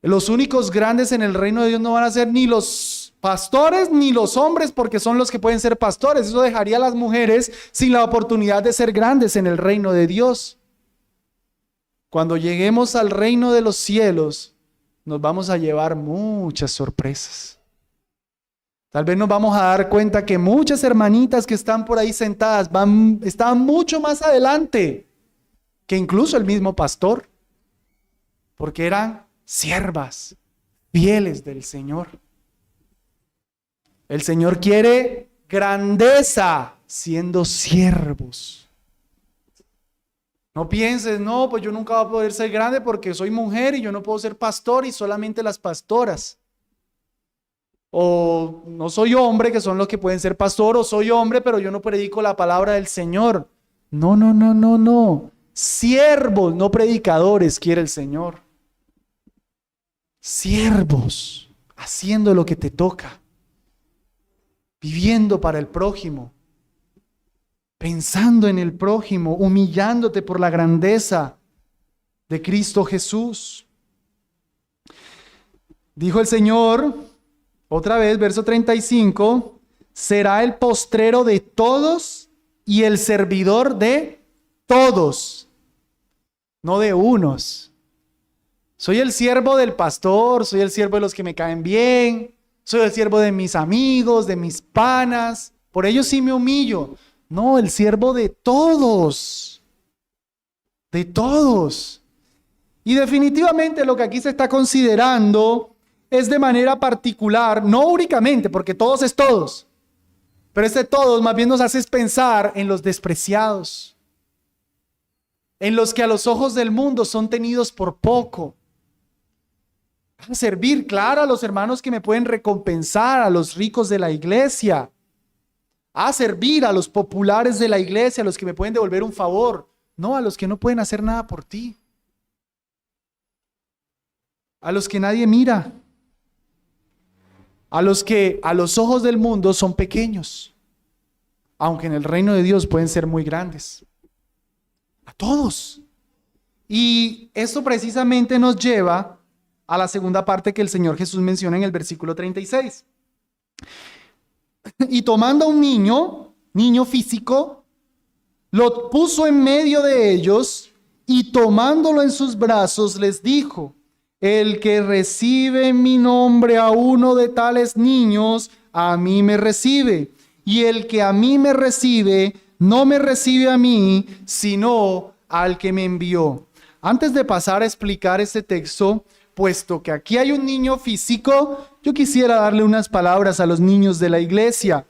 Los únicos grandes en el reino de Dios no van a ser ni los pastores ni los hombres, porque son los que pueden ser pastores. Eso dejaría a las mujeres sin la oportunidad de ser grandes en el reino de Dios. Cuando lleguemos al reino de los cielos, nos vamos a llevar muchas sorpresas. Tal vez nos vamos a dar cuenta que muchas hermanitas que están por ahí sentadas están mucho más adelante que incluso el mismo pastor, porque eran siervas fieles del Señor. El Señor quiere grandeza siendo siervos. No pienses, no, pues yo nunca voy a poder ser grande porque soy mujer y yo no puedo ser pastor y solamente las pastoras. O no soy hombre, que son los que pueden ser pastor, o soy hombre, pero yo no predico la palabra del Señor. No, no, no, no, no. Siervos, no predicadores, quiere el Señor. Siervos, haciendo lo que te toca, viviendo para el prójimo, pensando en el prójimo, humillándote por la grandeza de Cristo Jesús. Dijo el Señor, otra vez, verso 35, será el postrero de todos y el servidor de todos, no de unos. Soy el siervo del pastor, soy el siervo de los que me caen bien, soy el siervo de mis amigos, de mis panas, por ellos sí me humillo. No, el siervo de todos, de todos. Y definitivamente lo que aquí se está considerando es de manera particular, no únicamente, porque todos es todos, pero este todos más bien nos hace pensar en los despreciados, en los que a los ojos del mundo son tenidos por poco. A servir, claro, a los hermanos que me pueden recompensar, a los ricos de la iglesia, a servir a los populares de la iglesia, a los que me pueden devolver un favor, no a los que no pueden hacer nada por ti, a los que nadie mira, a los que a los ojos del mundo son pequeños, aunque en el reino de Dios pueden ser muy grandes. A todos. Y esto precisamente nos lleva a la segunda parte que el Señor Jesús menciona en el versículo 36. Y tomando a un niño físico, lo puso en medio de ellos y tomándolo en sus brazos les dijo: el que recibe en mi nombre a uno de tales niños, a mí me recibe. Y el que a mí me recibe, no me recibe a mí, sino al que me envió. Antes de pasar a explicar este texto, puesto que aquí hay un niño físico, yo quisiera darle unas palabras a los niños de la iglesia.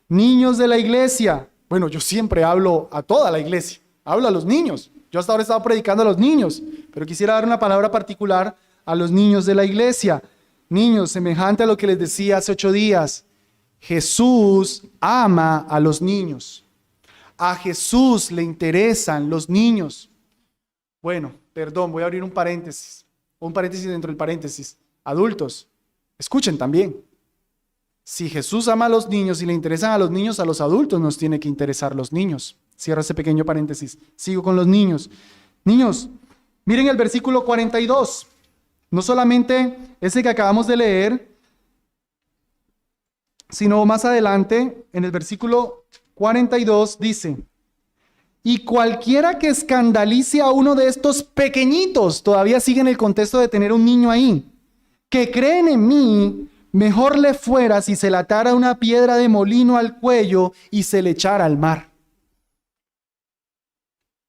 Niños de la iglesia, Bueno, yo siempre hablo a toda la iglesia, hablo a los niños. Yo hasta ahora he estado predicando a los niños, pero quisiera dar una palabra particular a los niños de la iglesia. Niños, semejante a lo que les decía hace 8 días, Jesús ama a los niños. A Jesús le interesan los niños. Bueno, perdón, voy a abrir un paréntesis dentro del paréntesis. Adultos, escuchen también. Si Jesús ama a los niños y le interesan a los adultos nos tiene que interesar los niños. Cierro ese pequeño paréntesis. Sigo con los niños. Niños, miren el versículo 42. No solamente ese que acabamos de leer, sino más adelante, en el versículo 42 dice: y cualquiera que escandalice a uno de estos pequeñitos, todavía sigue en el contexto de tener un niño ahí, que creen en mí, mejor le fuera si se le atara una piedra de molino al cuello y se le echara al mar.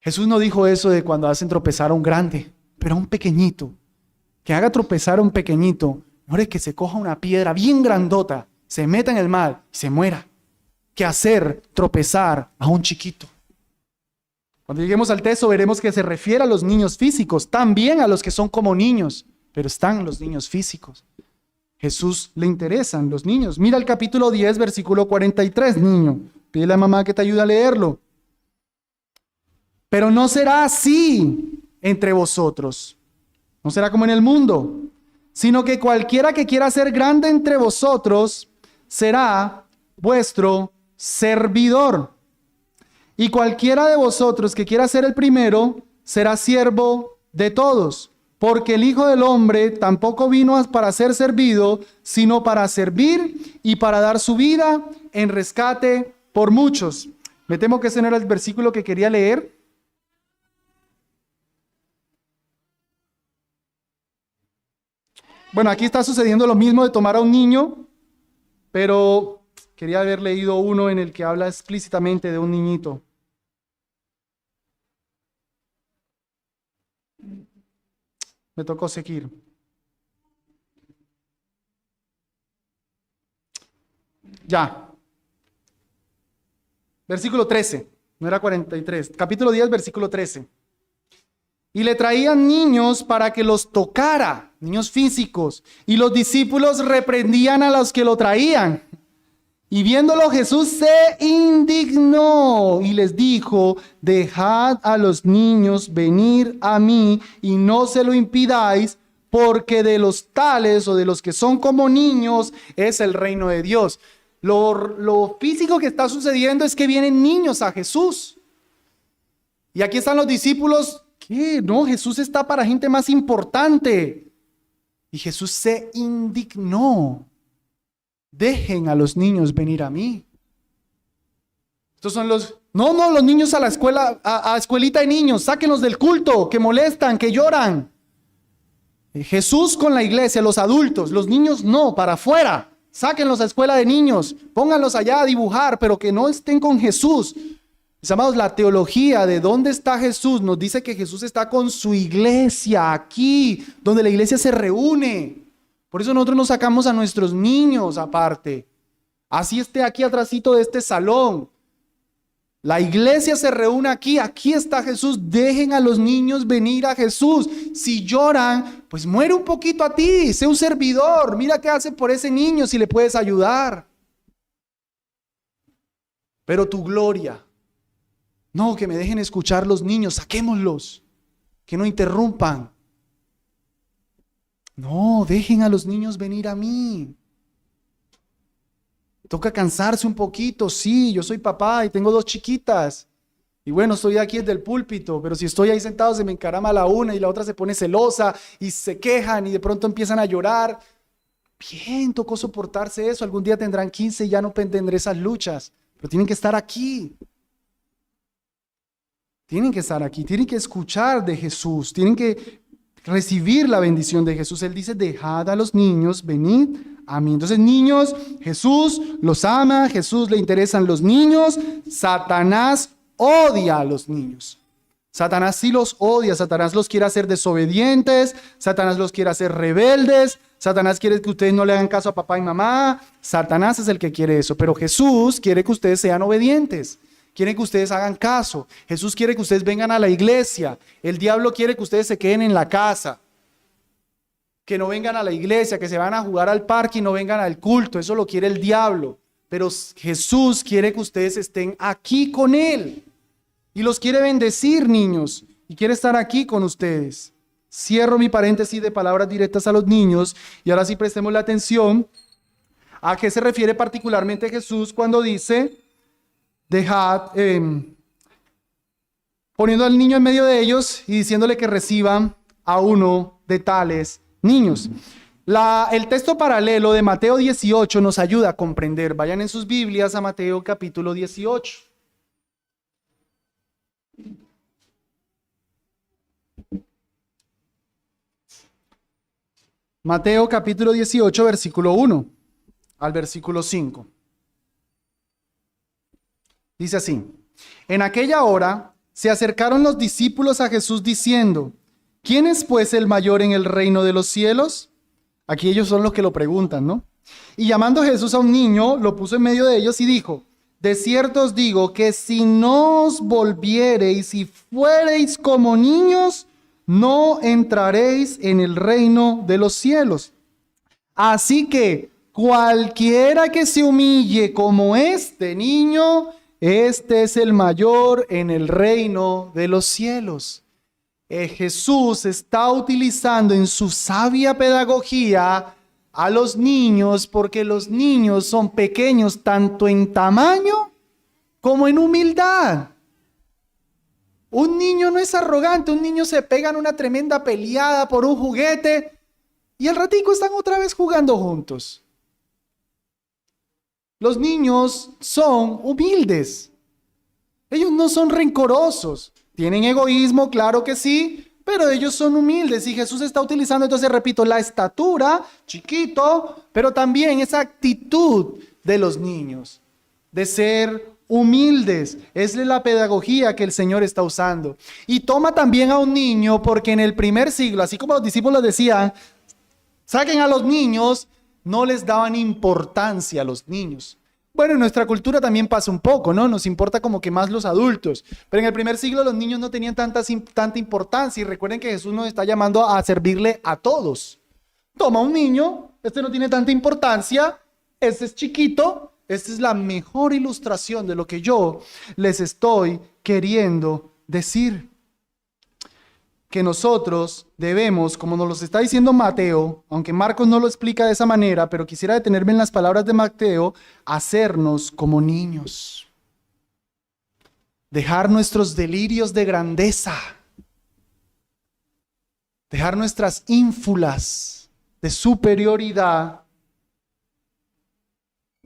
Jesús no dijo eso de cuando hacen tropezar a un grande, pero a un pequeñito. Que haga tropezar a un pequeñito, mejor es que se coja una piedra bien grandota, se meta en el mar y se muera, que hacer tropezar a un chiquito. Cuando lleguemos al texto veremos que se refiere a los niños físicos, también a los que son como niños, pero están los niños físicos. Jesús le interesan los niños. Mira el capítulo 10, versículo 43, niño. Pídele a mamá que te ayude a leerlo. Pero no será así entre vosotros. No será como en el mundo, sino que cualquiera que quiera ser grande entre vosotros será vuestro servidor. Y cualquiera de vosotros que quiera ser el primero será siervo de todos. Porque el Hijo del Hombre tampoco vino para ser servido, sino para servir y para dar su vida en rescate por muchos. Me temo que ese no era el versículo que quería leer. Bueno, aquí está sucediendo lo mismo de tomar a un niño, pero quería haber leído uno en el que habla explícitamente de un niñito. Me tocó seguir. Ya. Versículo 13, no era 43. Capítulo 10, versículo 13. Y le traían niños para que los tocara, niños físicos, y los discípulos reprendían a los que lo traían. Y viéndolo Jesús se indignó y les dijo: dejad a los niños venir a mí y no se lo impidáis, porque de los tales o de los que son como niños es el reino de Dios. Lo físico que está sucediendo es que vienen niños a Jesús. Y aquí están los discípulos. ¿Qué? No, Jesús está para gente más importante. Y Jesús se indignó. Dejen a los niños venir a mí. Estos son los niños a la escuela, a escuelita de niños, sáquenlos del culto, que molestan, que lloran. Jesús con la iglesia, los adultos, los niños no, para afuera. Sáquenlos a escuela de niños, pónganlos allá a dibujar, pero que no estén con Jesús. Mis amados, la teología de dónde está Jesús nos dice que Jesús está con su iglesia aquí, donde la iglesia se reúne. Por eso nosotros nos sacamos a nuestros niños aparte. Así esté aquí atrásito de este salón. La iglesia se reúne aquí, aquí está Jesús. Dejen a los niños venir a Jesús. Si lloran, pues muere un poquito a ti, sé un servidor. Mira qué hace por ese niño si le puedes ayudar. Pero tu gloria, no, que me dejen escuchar los niños, saquémoslos, que no interrumpan. No, dejen a los niños venir a mí. Toca cansarse un poquito, sí, yo soy papá y tengo 2 chiquitas. Y bueno, estoy aquí desde el púlpito, pero si estoy ahí sentado se me encarama la una y la otra se pone celosa y se quejan y de pronto empiezan a llorar. Bien, tocó soportarse eso. Algún día tendrán 15 y ya no tendré esas luchas, pero tienen que estar aquí. Tienen que estar aquí, tienen que escuchar de Jesús, tienen que recibir la bendición de Jesús. Él dice: dejad a los niños, venid a mí. Entonces, niños, Jesús los ama, Jesús le interesan los niños. Satanás odia a los niños. Satanás sí los odia, Satanás los quiere hacer desobedientes, Satanás los quiere hacer rebeldes, Satanás quiere que ustedes no le hagan caso a papá y mamá. Satanás es el que quiere eso, pero Jesús quiere que ustedes sean obedientes. quiere que ustedes hagan caso. Jesús quiere que ustedes vengan a la iglesia. El diablo quiere que ustedes se queden en la casa, que no vengan a la iglesia, que se van a jugar al parque y no vengan al culto. Eso lo quiere el diablo. Pero Jesús quiere que ustedes estén aquí con Él. Y los quiere bendecir, niños. Y quiere estar aquí con ustedes. Cierro mi paréntesis de palabras directas a los niños. Y ahora sí prestemos la atención a qué se refiere particularmente Jesús cuando dice, dejad, poniendo al niño en medio de ellos y diciéndole que reciban a uno de tales niños. El texto paralelo de Mateo 18 nos ayuda a comprender. Vayan en sus Biblias a Mateo capítulo 18. Mateo capítulo 18, versículo 1 al versículo 5. Dice así: en aquella hora se acercaron los discípulos a Jesús diciendo, ¿quién es pues el mayor en el reino de los cielos? Aquí ellos son los que lo preguntan, ¿no? Y llamando Jesús a un niño, lo puso en medio de ellos y dijo, de cierto os digo que si no os volviereis y fuereis como niños, no entraréis en el reino de los cielos. Así que cualquiera que se humille como este niño, este es el mayor en el reino de los cielos. Jesús está utilizando en su sabia pedagogía a los niños porque los niños son pequeños tanto en tamaño como en humildad. Un niño no es arrogante, un niño se pega en una tremenda peleada por un juguete y al ratico están otra vez jugando juntos. Los niños son humildes. Ellos no son rencorosos. Tienen egoísmo, claro que sí, pero ellos son humildes. Y Jesús está utilizando, entonces repito, la estatura, chiquito, pero también esa actitud de los niños, de ser humildes. Es la pedagogía que el Señor está usando. Y toma también a un niño, porque en el primer siglo, así como los discípulos decían, saquen a los niños, no les daban importancia a los niños. Bueno, en nuestra cultura también pasa un poco, ¿no? Nos importa como que más los adultos. Pero en el primer siglo los niños no tenían tanta importancia. Y recuerden que Jesús nos está llamando a servirle a todos. Toma un niño, este no tiene tanta importancia, este es chiquito. Esta es la mejor ilustración de lo que yo les estoy queriendo decir. Que nosotros debemos, como nos lo está diciendo Mateo, aunque Marcos no lo explica de esa manera, pero quisiera detenerme en las palabras de Mateo, hacernos como niños. Dejar nuestros delirios de grandeza. Dejar nuestras ínfulas de superioridad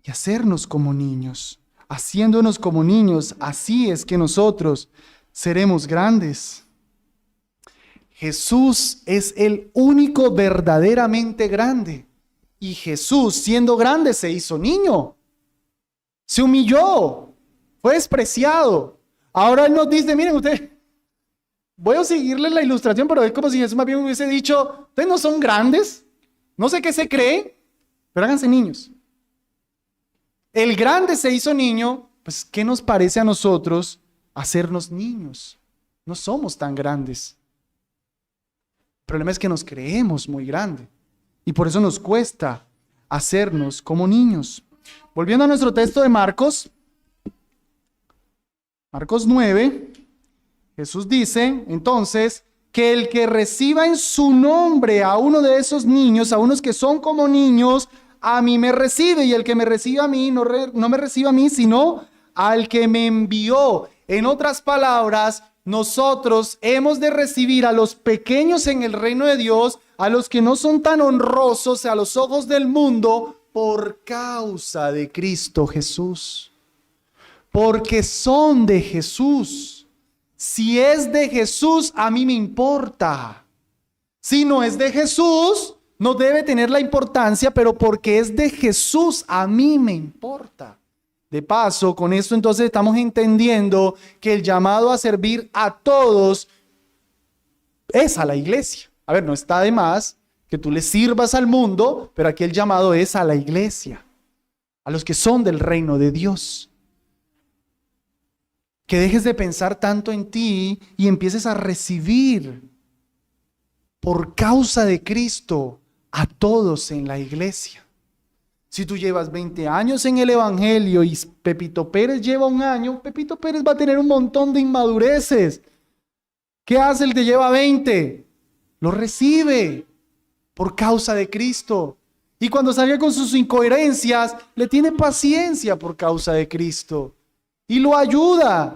y hacernos como niños. Haciéndonos como niños, así es que nosotros seremos grandes. Jesús es el único verdaderamente grande. Y Jesús, siendo grande, se hizo niño. Se humilló. Fue despreciado. Ahora Él nos dice, miren ustedes, voy a seguirles la ilustración, pero es como si Jesús más bien hubiese dicho, ustedes no son grandes, no sé qué se creen, pero háganse niños. El grande se hizo niño, pues ¿qué nos parece a nosotros hacernos niños? No somos tan grandes. El problema es que nos creemos muy grande y por eso nos cuesta hacernos como niños. Volviendo a nuestro texto de Marcos 9, Jesús dice entonces que el que reciba en su nombre a uno de esos niños, a unos que son como niños, a mí me recibe, y el que me recibe a mí no me recibe a mí, sino al que me envió. En otras palabras, nosotros hemos de recibir a los pequeños en el reino de Dios, a los que no son tan honrosos a los ojos del mundo, por causa de Cristo Jesús. Porque son de Jesús. Si es de Jesús, a mí me importa. Si no es de Jesús, no debe tener la importancia, pero porque es de Jesús, a mí me importa. De paso, con esto entonces estamos entendiendo que el llamado a servir a todos es a la iglesia. A ver, no está de más que tú le sirvas al mundo, pero aquí el llamado es a la iglesia, a los que son del reino de Dios. Que dejes de pensar tanto en ti y empieces a recibir por causa de Cristo a todos en la iglesia. Si tú llevas 20 años en el Evangelio y Pepito Pérez lleva 1 año, Pepito Pérez va a tener un montón de inmadureces. ¿Qué hace el que lleva 20? Lo recibe por causa de Cristo. Y cuando salga con sus incoherencias, le tiene paciencia por causa de Cristo. Y lo ayuda.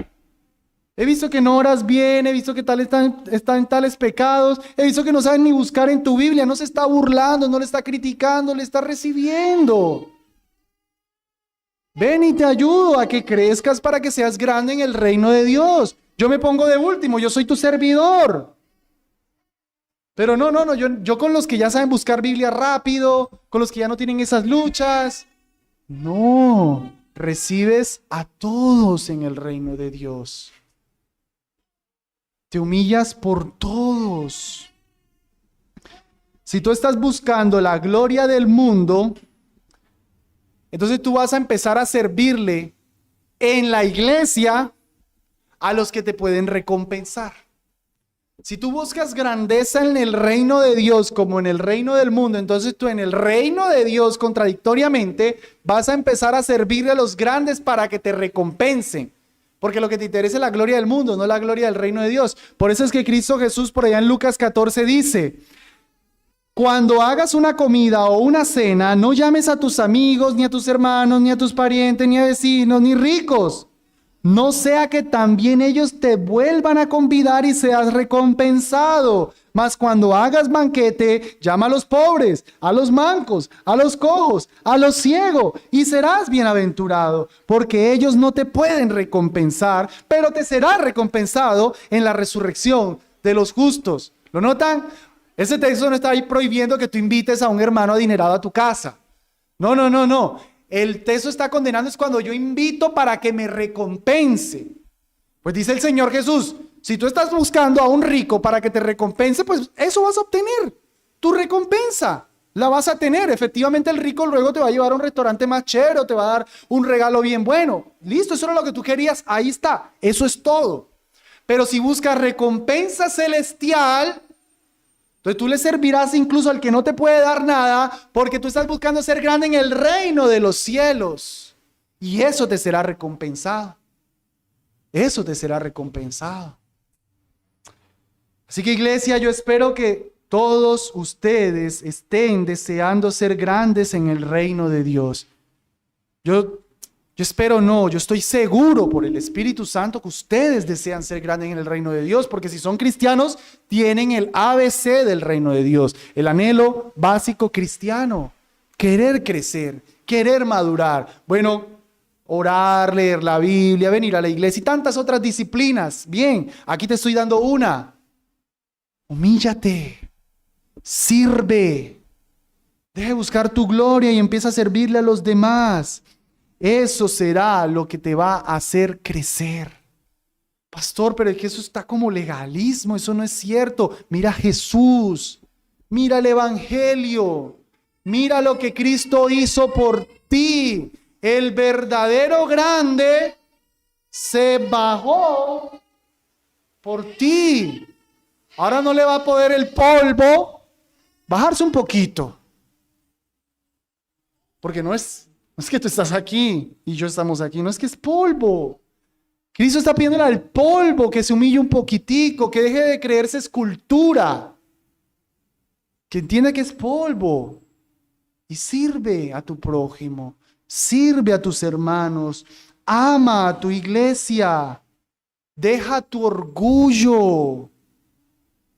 He visto que no oras bien, he visto que está en tales pecados, he visto que no sabes ni buscar en tu Biblia, no se está burlando, no le está criticando, le está recibiendo. Ven y te ayudo a que crezcas para que seas grande en el reino de Dios. Yo me pongo de último, yo soy tu servidor. Pero no, yo con los que ya saben buscar Biblia rápido, con los que ya no tienen esas luchas. No, recibes a todos en el reino de Dios. Te humillas por todos. Si tú estás buscando la gloria del mundo, entonces tú vas a empezar a servirle en la iglesia a los que te pueden recompensar. Si tú buscas grandeza en el reino de Dios como en el reino del mundo, entonces tú en el reino de Dios contradictoriamente vas a empezar a servirle a los grandes para que te recompensen. Porque lo que te interesa es la gloria del mundo, no la gloria del reino de Dios. Por eso es que Cristo Jesús por allá en Lucas 14 dice: cuando hagas una comida o una cena, no llames a tus amigos, ni a tus hermanos, ni a tus parientes, ni a vecinos, ni ricos. No sea que también ellos te vuelvan a convidar y seas recompensado. Mas cuando hagas banquete, llama a los pobres, a los mancos, a los cojos, a los ciegos, y serás bienaventurado, porque ellos no te pueden recompensar, pero te será recompensado en la resurrección de los justos. ¿Lo notan? Ese texto no está ahí prohibiendo que tú invites a un hermano adinerado a tu casa. No. El texto está condenando es cuando yo invito para que me recompense. Pues dice el Señor Jesús, si tú estás buscando a un rico para que te recompense, pues eso vas a obtener. Tu recompensa la vas a tener. Efectivamente el rico luego te va a llevar a un restaurante más chévere o te va a dar un regalo bien bueno. Listo, eso era lo que tú querías, ahí está. Eso es todo. Pero si buscas recompensa celestial, entonces tú le servirás incluso al que no te puede dar nada, porque tú estás buscando ser grande en el reino de los cielos. Y eso te será recompensado. Eso te será recompensado. Así que iglesia, yo espero que todos ustedes estén deseando ser grandes en el reino de Dios. Yo espero no, yo estoy seguro por el Espíritu Santo que ustedes desean ser grandes en el reino de Dios, porque si son cristianos, tienen el ABC del reino de Dios, el anhelo básico cristiano, querer crecer, querer madurar. Bueno, orar, leer la Biblia, venir a la iglesia y tantas otras disciplinas. Bien, aquí te estoy dando una. Humíllate, sirve, deja de buscar tu gloria y empieza a servirle a los demás. Eso será lo que te va a hacer crecer. Pastor, pero es que eso está como legalismo, eso no es cierto. Mira a Jesús, mira el Evangelio, mira lo que Cristo hizo por ti. El verdadero grande se bajó por ti. Ahora no le va a poder el polvo bajarse un poquito. Porque no es que tú estás aquí y yo estamos aquí, no es que es polvo. Cristo está pidiéndole al polvo que se humille un poquitico, que deje de creerse escultura, que entienda que es polvo y sirve a tu prójimo, sirve a tus hermanos, ama a tu iglesia, deja tu orgullo,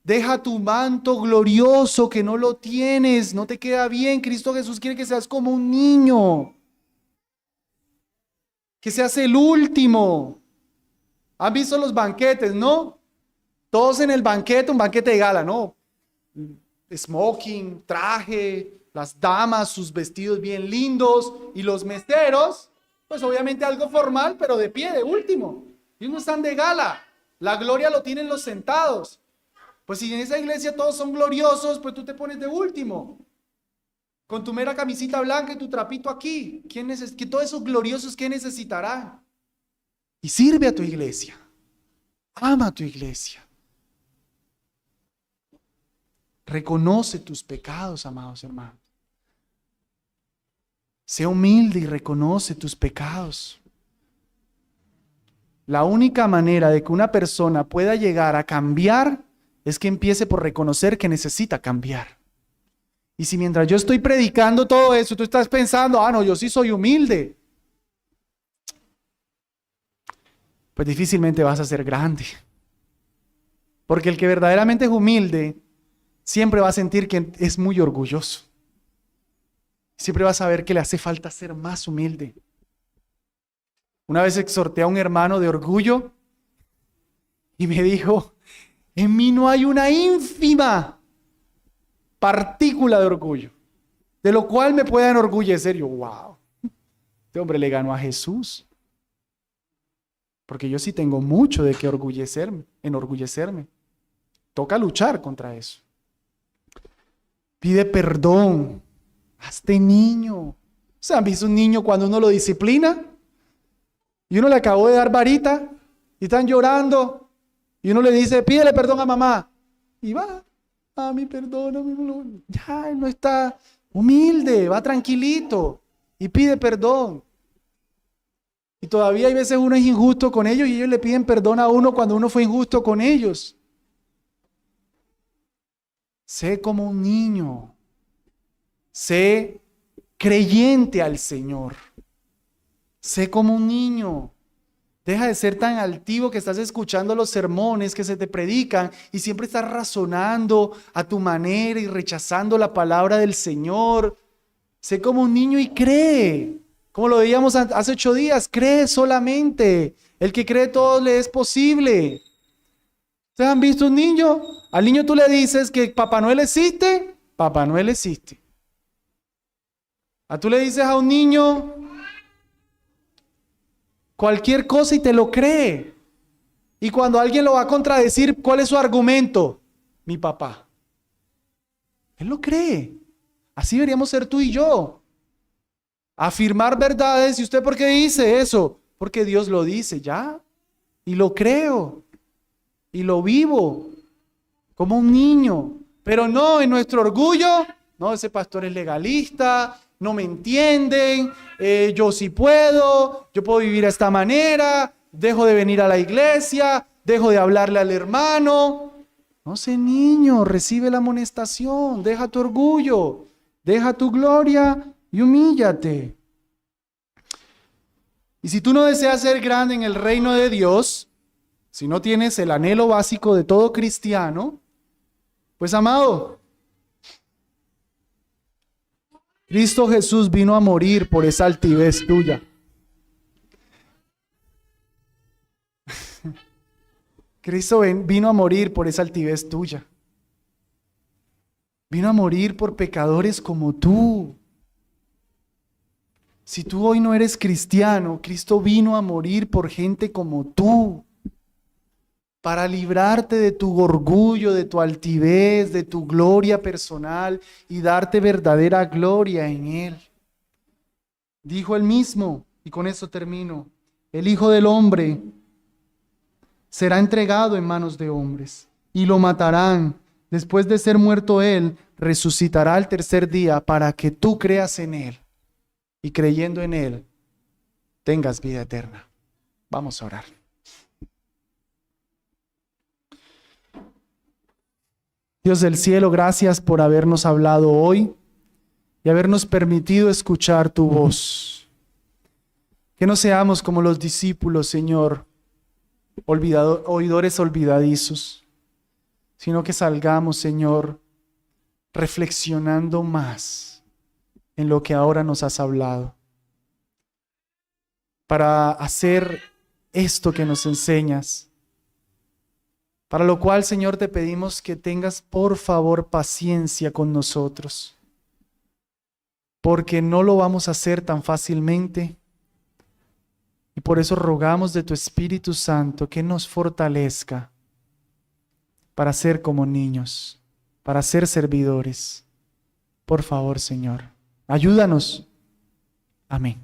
deja tu manto glorioso que no lo tienes, no te queda bien. Cristo Jesús quiere que seas como un niño, que seas el último. ¿Han visto los banquetes, no? Todos en el banquete, un banquete de gala, ¿no? Smoking, traje, las damas, sus vestidos bien lindos, y los meseros, pues obviamente algo formal, pero de pie, de último. Ellos no están de gala. La gloria lo tienen los sentados. Pues si en esa iglesia todos son gloriosos, pues tú te pones de último. Con tu mera camisita blanca y tu trapito aquí. Que todos esos gloriosos, ¿qué necesitarán? Y sirve a tu iglesia. Ama a tu iglesia. Reconoce tus pecados, amados hermanos. Sé humilde y reconoce tus pecados. La única manera de que una persona pueda llegar a cambiar es que empiece por reconocer que necesita cambiar. Y si mientras yo estoy predicando todo eso, tú estás pensando, no, yo sí soy humilde, pues difícilmente vas a ser grande. Porque el que verdaderamente es humilde siempre va a sentir que es muy orgulloso. Siempre va a saber que le hace falta ser más humilde. Una vez exhorté a un hermano de orgullo y me dijo, en mí no hay una ínfima partícula de orgullo, de lo cual me pueda enorgullecer. Yo, wow, este hombre le ganó a Jesús. Porque yo sí tengo mucho de qué enorgullecerme. Toca luchar contra eso. Pide perdón. Hazte niño. ¿Se han visto un niño cuando uno lo disciplina? Y uno le acabó de dar varita y están llorando. Y uno le dice, pídele perdón a mamá. Y va, mami, perdóname. Ya, él no está humilde, va tranquilito y pide perdón. Y todavía hay veces uno es injusto con ellos y ellos le piden perdón a uno cuando uno fue injusto con ellos. Sé como un niño. Sé creyente al Señor. Sé como un niño. Deja de ser tan altivo que estás escuchando los sermones que se te predican y siempre estás razonando a tu manera y rechazando la palabra del Señor. Sé como un niño y cree. Como lo veíamos hace 8 días, cree solamente. El que cree todo le es posible. ¿Ustedes han visto un niño? Al niño tú le dices que Papá Noel existe, Papá Noel existe. Tú le dices a un niño cualquier cosa y te lo cree. Y cuando alguien lo va a contradecir, ¿cuál es su argumento? Mi papá. Él lo cree. Así deberíamos ser tú y yo. Afirmar verdades. ¿Y usted por qué dice eso? Porque Dios lo dice, ya. Y lo creo. Y lo vivo. Como un niño. Pero no, en nuestro orgullo, no, ese pastor es legalista, no me entienden, yo sí puedo, yo puedo vivir de esta manera, dejo de venir a la iglesia, dejo de hablarle al hermano. No sé, niño, recibe la amonestación, deja tu orgullo, deja tu gloria y humíllate. Y si tú no deseas ser grande en el reino de Dios, si no tienes el anhelo básico de todo cristiano, pues amado, Cristo Jesús vino a morir por esa altivez tuya. Cristo vino a morir por esa altivez tuya. Vino a morir por pecadores como tú. Si tú hoy no eres cristiano, Cristo vino a morir por gente como tú. Para librarte de tu orgullo, de tu altivez, de tu gloria personal y darte verdadera gloria en Él. Dijo Él mismo, y con eso termino, el Hijo del Hombre será entregado en manos de hombres y lo matarán. Después de ser muerto Él, resucitará al tercer día para que tú creas en Él y creyendo en Él tengas vida eterna. Vamos a orar. Dios del cielo, gracias por habernos hablado hoy y habernos permitido escuchar tu voz. Que no seamos como los discípulos, Señor, oidores olvidadizos, sino que salgamos, Señor, reflexionando más en lo que ahora nos has hablado, para hacer esto que nos enseñas. Para lo cual, Señor, te pedimos que tengas, por favor, paciencia con nosotros, porque no lo vamos a hacer tan fácilmente. Y por eso rogamos de tu Espíritu Santo que nos fortalezca para ser como niños, para ser servidores. Por favor, Señor, ayúdanos. Amén.